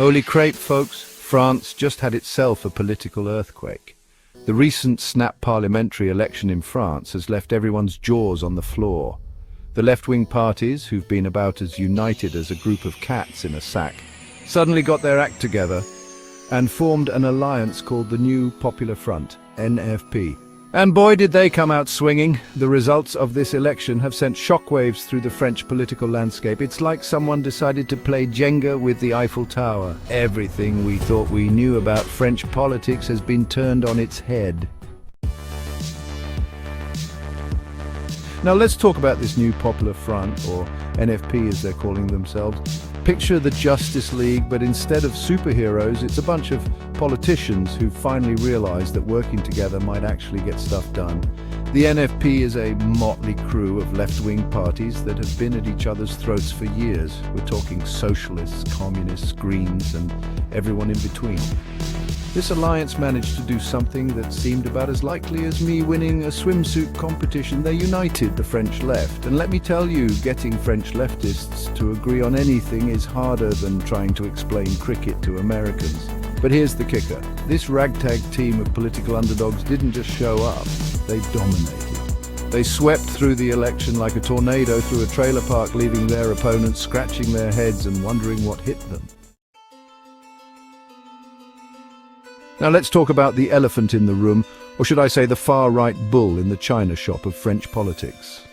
Holy crepe, folks, France just had itself a political earthquake. The recent snap parliamentary election in France has left everyone's jaws on the floor. The left-wing parties, who've been about as united as a group of cats in a sack, suddenly got their act together and formed an alliance called the New Popular Front, NFP. And boy, did they come out swinging. The results of this election have sent shockwaves through the French political landscape. It's like someone decided to play Jenga with the Eiffel Tower. Everything we thought we knew about French politics has been turned on its head. Now let's talk about this New Popular Front, or NFP as they're calling themselves. Picture the Justice League, but instead of superheroes, it's a bunch of politicians who finally realized that working together might actually get stuff done. The NFP is a motley crew of left-wing parties that have been at each other's throats for years. We're talking socialists, communists, Greens, and everyone in between. This alliance managed to do something that seemed about as likely as me winning a swimsuit competition. They united the French left. And let me tell you, getting French leftists to agree on anything is harder than trying to explain cricket to Americans. But here's the kicker. This ragtag team of political underdogs didn't just show up, they dominated. They swept through the election like a tornado through a trailer park, leaving their opponents scratching their heads and wondering what hit them. Now let's talk about the elephant in the room, or should I say the far-right bull in the china shop of French politics.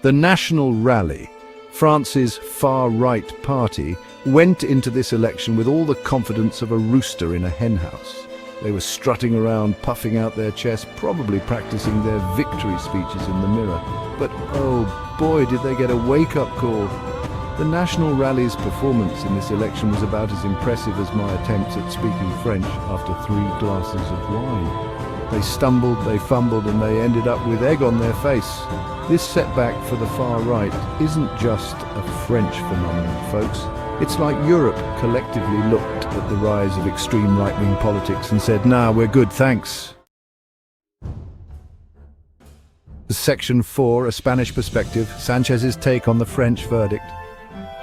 The National Rally, France's far-right party, went into this election with all the confidence of a rooster in a henhouse. They were strutting around, puffing out their chests, probably practicing their victory speeches in the mirror. But oh boy, did they get a wake-up call. The National Rally's performance in this election was about as impressive as my attempts at speaking French after 3 glasses of wine. They stumbled, they fumbled, and they ended up with egg on their face. This setback for the far right isn't just a French phenomenon, folks. It's like Europe collectively looked at the rise of extreme right-wing politics and said, "Nah, we're good, thanks." Section 4, a Spanish perspective, Sanchez's take on the French verdict.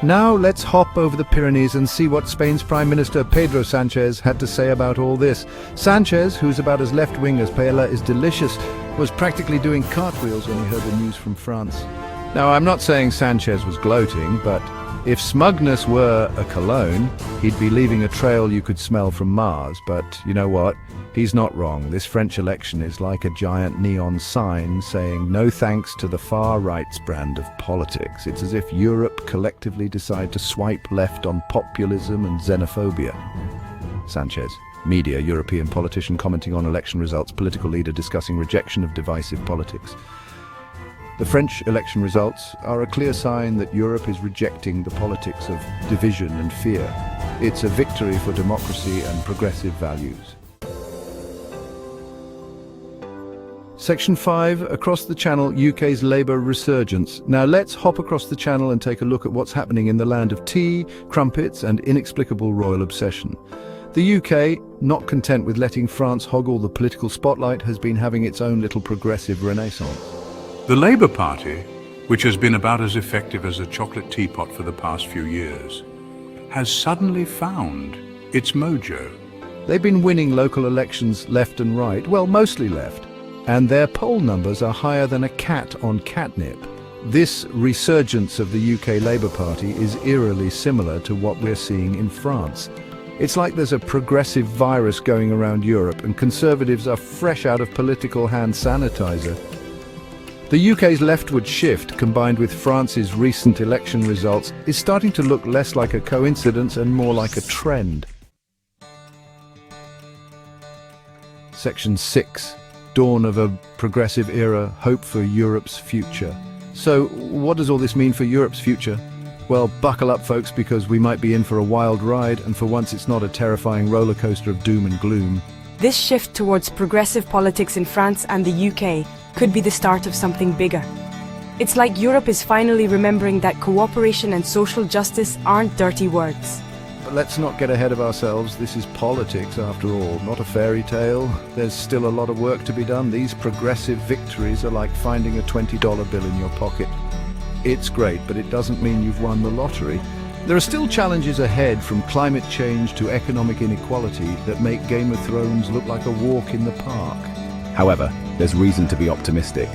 Now let's hop over the Pyrenees and see what Spain's Prime Minister Pedro Sanchez had to say about all this. Sanchez, who's about as left-wing as paella is delicious, was practically doing cartwheels when he heard the news from France. Now, I'm not saying Sanchez was gloating, but if smugness were a cologne, he'd be leaving a trail you could smell from Mars. But you know what? He's not wrong. This French election is like a giant neon sign saying no thanks to the far-right's brand of politics. It's as if Europe collectively decided to swipe left on populism and xenophobia. Sanchez, media, European politician commenting on election results, political leader discussing rejection of divisive politics. The French election results are a clear sign that Europe is rejecting the politics of division and fear. It's a victory for democracy and progressive values. Section 5, across the channel, UK's Labour resurgence. Now let's hop across the channel and take a look at what's happening in the land of tea, crumpets and inexplicable royal obsession. The UK, not content with letting France hog all the political spotlight, has been having its own little progressive renaissance. The Labour Party, which has been about as effective as a chocolate teapot for the past few years, has suddenly found its mojo. They've been winning local elections left and right, well, mostly left, and their poll numbers are higher than a cat on catnip. This resurgence of the UK Labour Party is eerily similar to what we're seeing in France. It's like there's a progressive virus going around Europe and Conservatives are fresh out of political hand sanitizer. The UK's leftward shift, combined with France's recent election results, is starting to look less like a coincidence and more like a trend. Section 6. Dawn of a progressive era, hope for Europe's future. So, what does all this mean for Europe's future? Well, buckle up, folks, because we might be in for a wild ride, and for once it's not a terrifying roller coaster of doom and gloom. This shift towards progressive politics in France and the UK could be the start of something bigger. It's like Europe is finally remembering that cooperation and social justice aren't dirty words. But let's not get ahead of ourselves. This is politics, after all, not a fairy tale. There's still a lot of work to be done. These progressive victories are like finding a $20 bill in your pocket. It's great, but it doesn't mean you've won the lottery. There are still challenges ahead, from climate change to economic inequality, that make Game of Thrones look like a walk in the park. However, there's reason to be optimistic.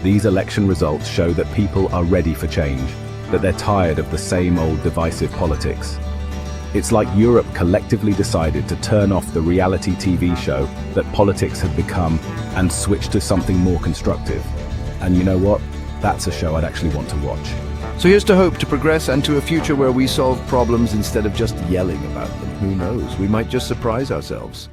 These election results show that people are ready for change, that they're tired of the same old divisive politics. It's like Europe collectively decided to turn off the reality TV show that politics had become and switch to something more constructive. And you know what? That's a show I'd actually want to watch. So here's to hope, to progress, and to a future where we solve problems instead of just yelling about them. Who knows? We might just surprise ourselves.